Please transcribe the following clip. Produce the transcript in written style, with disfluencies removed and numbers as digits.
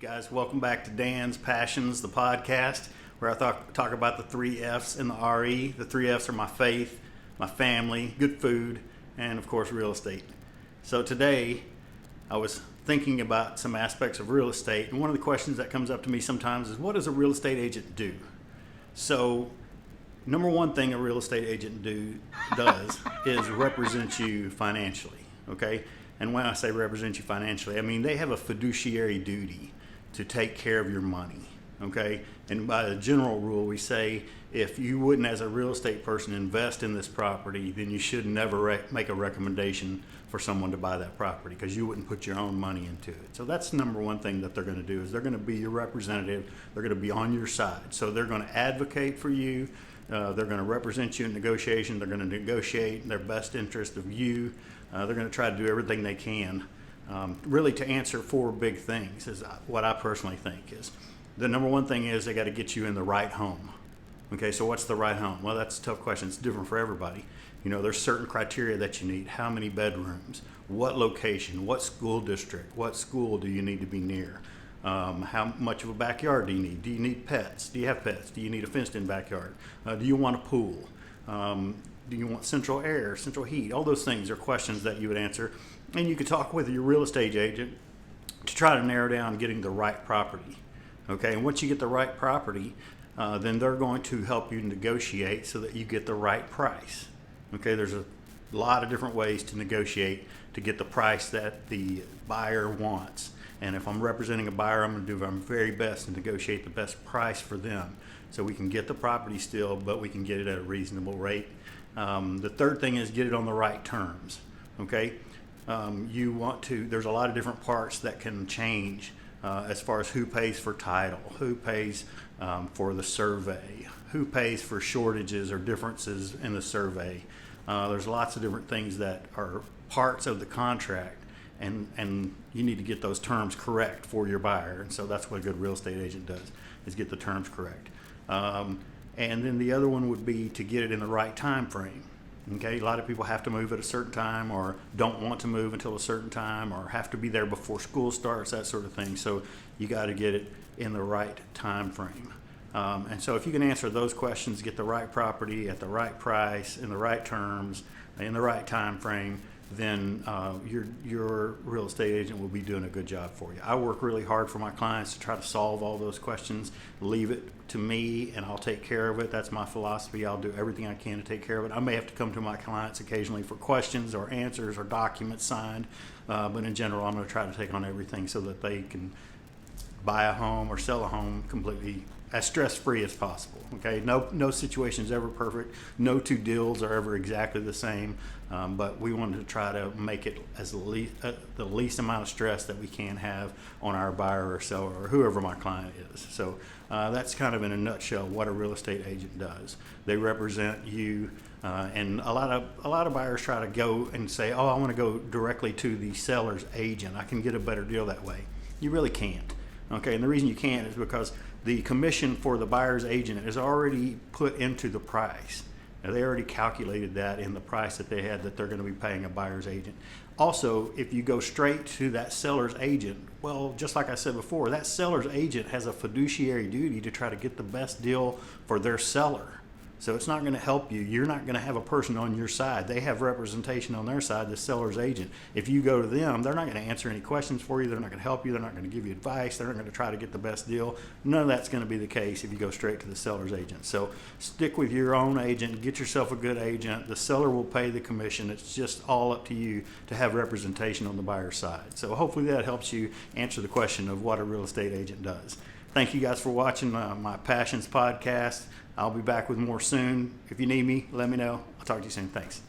Guys, welcome back to Dan's Passions, the podcast, where I talk about the 3 F's in the RE. The 3 F's are my faith, my family, good food, and of course, real estate. So today, I was thinking about some aspects of real estate, and one of the questions that comes up to me sometimes is, what does a real estate agent do? So, number one thing a real estate agent does is represent you financially, okay? And when I say represent you financially, I mean they have a fiduciary duty to take care of your money, okay? And by the general rule, we say if you wouldn't, as a real estate person, invest in this property, then you should never make a recommendation for someone to buy that property because you wouldn't put your own money into it. So that's the number one thing that they're going to do is they're going to be your representative. They're going to be on your side. So they're going to advocate for you. They're going to represent you in negotiation. They're going to negotiate in their best interest of you. They're going to try to do everything they can. Really to answer 4 big things is what I personally think is. The number one thing is they got to get you in the right home. Okay, so what's the right home? Well, that's a tough question. It's different for everybody. You know, there's certain criteria that you need. How many bedrooms? What location? What school district? What school do you need to be near? How much of a backyard do you need? Do you need pets? Do you have pets? Do you need a fenced-in backyard? Do you want a pool? Do you want central air, central heat? All those things are questions that you would answer. And you could talk with your real estate agent to try to narrow down getting the right property. Okay, and once you get the right property, then they're going to help you negotiate so that you get the right price. Okay, there's a lot of different ways to negotiate to get the price that the buyer wants. And if I'm representing a buyer, I'm going to do my very best to negotiate the best price for them so we can get the property still, but we can get it at a reasonable rate. The third thing is get it on the right terms. Okay, there's a lot of different parts that can change as far as who pays for title, who pays for the survey, who pays for shortages or differences in the survey. There's lots of different things that are parts of the contract, and you need to get those terms correct for your buyer. And so that's what a good real estate agent does, is get the terms correct. And then the other one would be to get it in the right time frame. Okay, a lot of people have to move at a certain time or don't want to move until a certain time or have to be there before school starts, that sort of thing. So you got to get it in the right time frame. And so if you can answer those questions, get the right property at the right price, in the right terms, in the right time frame, then your real estate agent will be doing a good job for you. I work really hard for my clients to try to solve all those questions. Leave it to me and I'll take care of it. That's my philosophy. I'll do everything I can to take care of it. I may have to come to my clients occasionally for questions or answers or documents signed, but in general, I'm going to try to take on everything so that they can buy a home or sell a home completely as stress-free as possible. Okay, no situation is ever perfect. No 2 deals are ever exactly the same, but we wanted to try to make it as the least amount of stress that we can have on our buyer or seller or whoever my client is. So that's kind of in a nutshell what a real estate agent does. They represent you, and a lot of buyers try to go and say, "Oh, I want to go directly to the seller's agent. I can get a better deal that way." You really can't. Okay, and the reason you can't is because the commission for the buyer's agent is already put into the price. Now, they already calculated that in the price that they had that they're going to be paying a buyer's agent. Also, if you go straight to that seller's agent, well, just like I said before, that seller's agent has a fiduciary duty to try to get the best deal for their seller. So it's not going to help you. You're not going to have a person on your side. They have representation on their side, the seller's agent. If you go to them, they're not going to answer any questions for you. They're not going to help you. They're not going to give you advice. They're not going to try to get the best deal. None of that's going to be the case if you go straight to the seller's agent. So stick with your own agent. Get yourself a good agent. The seller will pay the commission. It's just all up to you to have representation on the buyer's side. So hopefully that helps you answer the question of what a real estate agent does. Thank you guys for watching my Passions podcast. I'll be back with more soon. If you need me, let me know. I'll talk to you soon. Thanks.